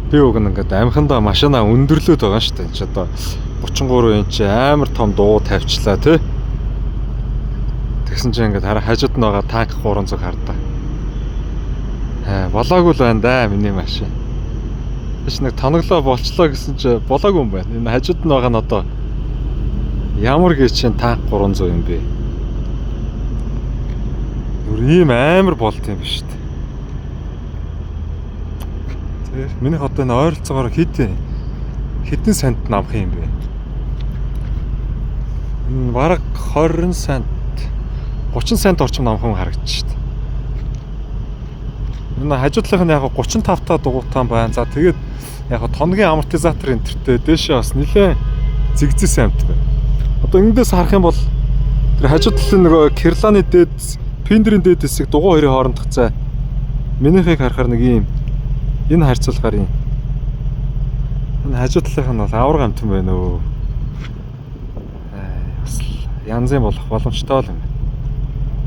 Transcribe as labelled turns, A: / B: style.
A: Би уг нь ингээд амхандаа машина өндөрлөөд байгаа шүү дээ. Энд чи одоо 33 инч амар том дуу тавьчлаа тий. Тэгсэн чинь ингээд хараа хажууд нь байгаа танк 300 хардаа. Болоогүй л байна да миний машин. Тэш нэг тоноглоо болчлоо гэсэн чи болоогүй юм байна. Энэ хажууд нь байгаа нь одоо ямар гээчин танк 300 юм бэ? Өөр ийм амар болт юм биш үү? Тэр миний одоо энэ ойролцоогоор хэдэн санд авах юм бэ? Энэ бараг 20 санд 30 санд орчим авах юм харагдчих шүү дээ. Энэ хажуудлынх нь яг 35 та дугуйтан байна. За тэгээд яг тоногийн амортизатор энтертэй дээшээ бас нэлээд зэгзээс амт байна. Одоо эндээс харах юм бол тэр хажуудлын нөгөө кирланы дээд пиндерийн дээд хэсэг дугуй хоёрын хоорондох цай минийхийг харахаар нэг юм энэ харьцуулгаар юм. Энэ хажуудлынх нь бол авраг амтан байна өө. Бас янзын болох боломжтой л юм.